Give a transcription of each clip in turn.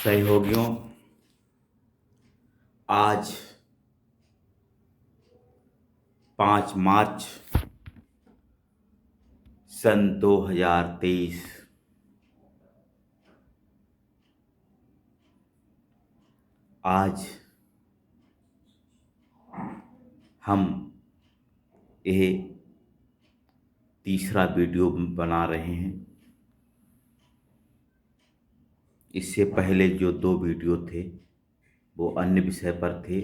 सहयोगियों, आज 5 मार्च सन 2023। आज हम यह तीसरा वीडियो बना रहे हैं। इससे पहले जो 2 वीडियो थे वो अन्य विषय पर थे।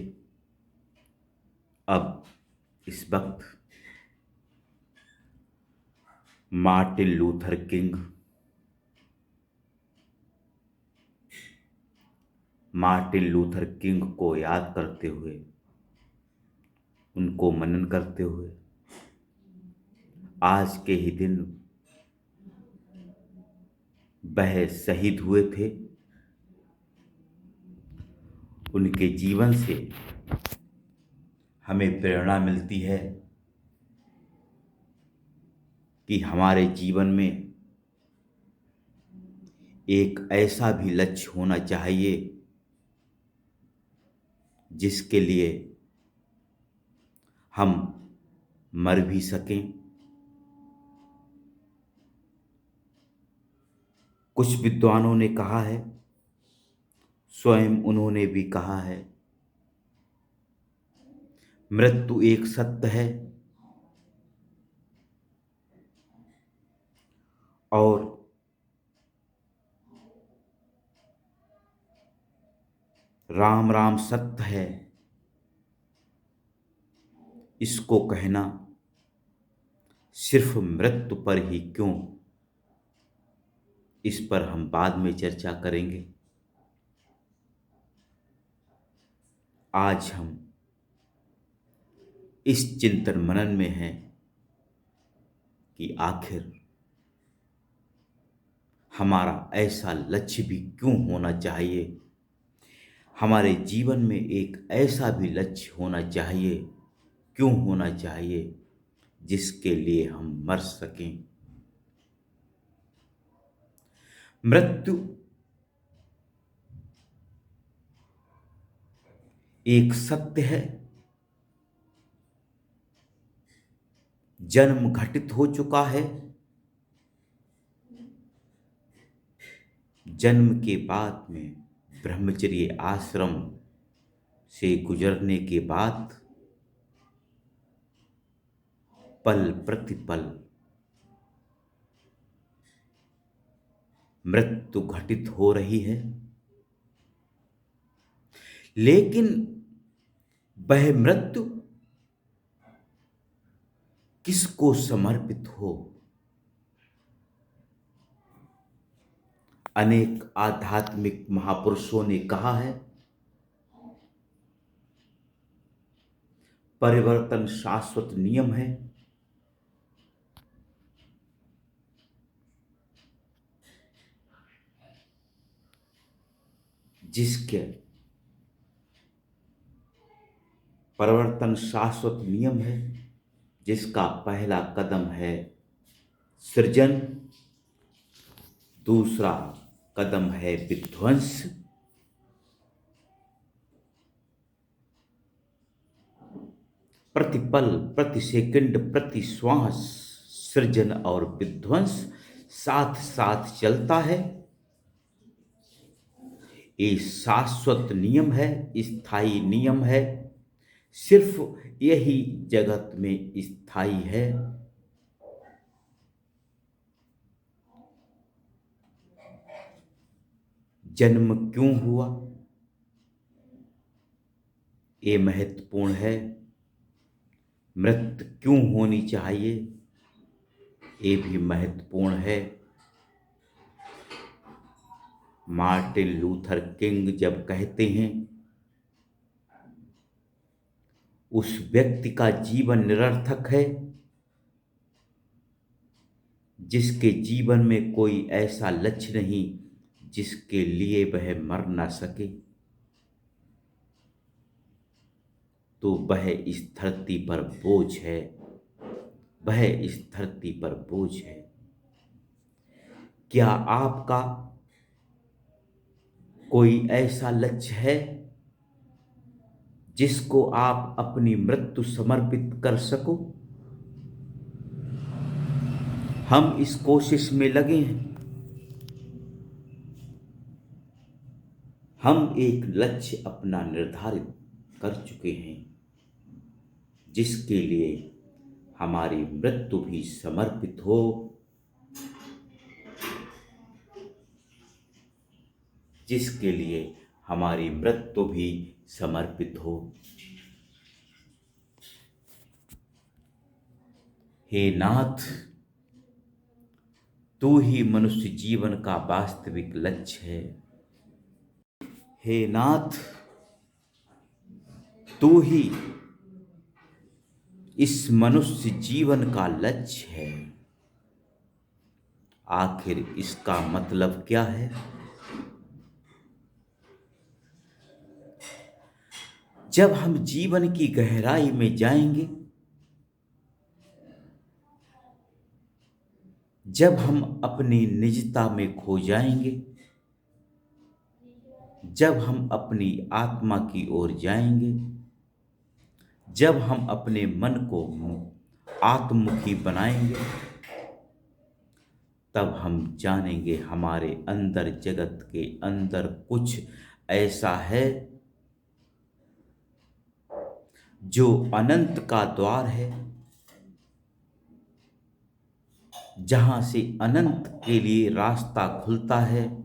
अब इस वक्त मार्टिन लूथर किंग को याद करते हुए, उनको मनन करते हुए, आज के ही दिन वह शहीद हुए थे। उनके जीवन से हमें प्रेरणा मिलती है कि हमारे जीवन में एक ऐसा भी लक्ष्य होना चाहिए जिसके लिए हम मर भी सकें। कुछ विद्वानों ने कहा है, स्वयं उन्होंने भी कहा है, मृत्यु एक सत्य है और राम राम सत्य है। इसको कहना सिर्फ मृत्यु पर ही क्यों, इस पर हम बाद में चर्चा करेंगे। आज हम इस चिंतन मनन में हैं कि आखिर हमारा ऐसा लक्ष्य भी क्यों होना चाहिए, हमारे जीवन में एक ऐसा भी लक्ष्य होना चाहिए, क्यों होना चाहिए, जिसके लिए हम मर सकें। मृत्यु एक सत्य है। जन्म घटित हो चुका है। जन्म के बाद में ब्रह्मचर्य आश्रम से गुजरने के बाद पल प्रतिपल मृत्यु घटित हो रही है। लेकिन वह मृत्यु किसको समर्पित हो? अनेक आध्यात्मिक महापुरुषों ने कहा है, परिवर्तन शाश्वत नियम है। जिसके परिवर्तन शाश्वत नियम है, जिसका पहला कदम है सृजन, दूसरा कदम है विध्वंस, प्रतिपल, प्रति सेकंड, प्रति श्वास सृजन और विध्वंस साथ साथ चलता है। ये शाश्वत नियम है, स्थायी नियम है। सिर्फ यही जगत में स्थायी है। जन्म क्यों हुआ, ये महत्वपूर्ण है। मृत्यु क्यों होनी चाहिए, ये भी महत्वपूर्ण है। मार्टिन लूथर किंग जब कहते हैं उस व्यक्ति का जीवन निरर्थक है जिसके जीवन में कोई ऐसा लक्ष्य नहीं जिसके लिए वह मर ना सके, तो वह इस धरती पर बोझ है। वह इस धरती पर बोझ है। क्या आपका कोई ऐसा लक्ष्य है जिसको आप अपनी मृत्यु समर्पित कर सको? हम इस कोशिश में लगे हैं। हम एक लक्ष्य अपना निर्धारित कर चुके हैं जिसके लिए हमारी मृत्यु भी समर्पित हो, जिसके लिए हमारी मृत्यु भी समर्पित हो। हे नाथ, तू ही मनुष्य जीवन का वास्तविक लक्ष्य है। हे नाथ, तू ही इस मनुष्य जीवन का लक्ष्य है। आखिर इसका मतलब क्या है? जब हम जीवन की गहराई में जाएंगे, जब हम अपनी निजता में खो जाएंगे, जब हम अपनी आत्मा की ओर जाएंगे, जब हम अपने मन को आत्ममुखी बनाएंगे, तब हम जानेंगे हमारे अंदर, जगत के अंदर कुछ ऐसा है जो अनंत का द्वार है, जहां से अनंत के लिए रास्ता खुलता है।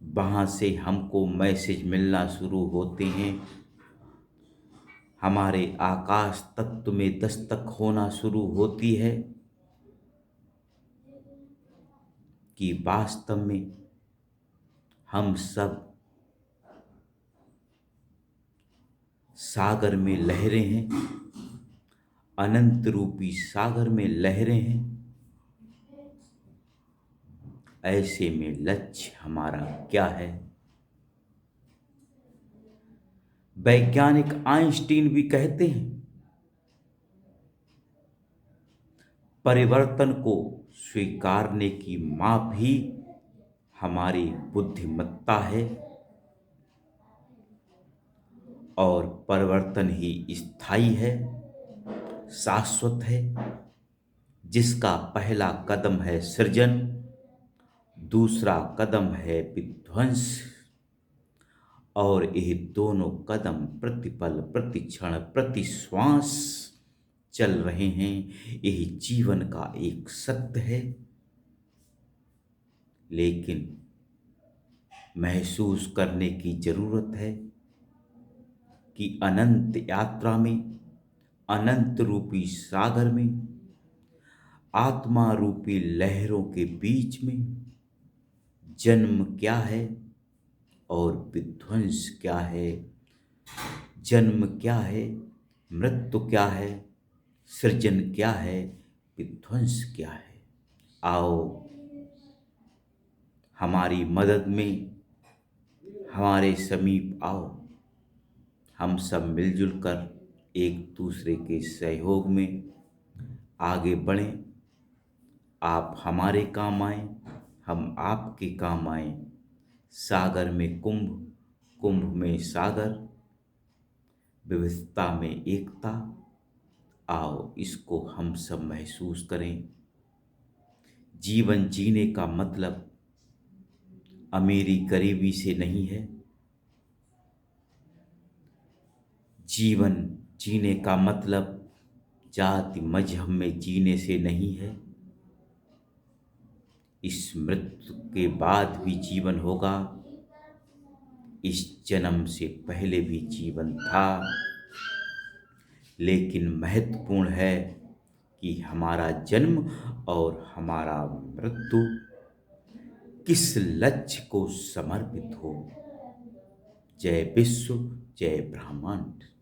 वहां से हमको मैसेज मिलना शुरू होते हैं, हमारे आकाश तत्व में दस्तक होना शुरू होती है कि वास्तव में हम सब सागर में लहरें हैं, अनंत रूपी सागर में लहरें हैं। ऐसे में लक्ष्य हमारा क्या है? वैज्ञानिक आइंस्टीन भी कहते हैं, परिवर्तन को स्वीकारने की माप ही हमारी बुद्धिमत्ता है, और परिवर्तन ही स्थायी है, शाश्वत है, जिसका पहला कदम है सृजन, दूसरा कदम है विध्वंस, और ये दोनों कदम प्रतिपल, प्रतिक्षण, प्रति श्वास चल रहे हैं। यही जीवन का एक सत्य है। लेकिन महसूस करने की जरूरत है कि अनंत यात्रा में, अनंत रूपी सागर में, आत्मा रूपी लहरों के बीच में जन्म क्या है और विध्वंस क्या है, जन्म क्या है, मृत्यु क्या है, सृजन क्या है, विध्वंस क्या है। आओ हमारी मदद में, हमारे समीप आओ, हम सब मिलजुल कर एक दूसरे के सहयोग में आगे बढ़ें। आप हमारे काम आए, हम आपके काम आए। सागर में कुंभ, कुंभ में सागर, विविधता में एकता। आओ इसको हम सब महसूस करें। जीवन जीने का मतलब अमीरी गरीबी से नहीं है। जीवन जीने का मतलब जाति मजहब में जीने से नहीं है। इस मृत्यु के बाद भी जीवन होगा, इस जन्म से पहले भी जीवन था। लेकिन महत्वपूर्ण है कि हमारा जन्म और हमारा मृत्यु किस लक्ष्य को समर्पित हो। जय विश्व, जय ब्रह्मांड।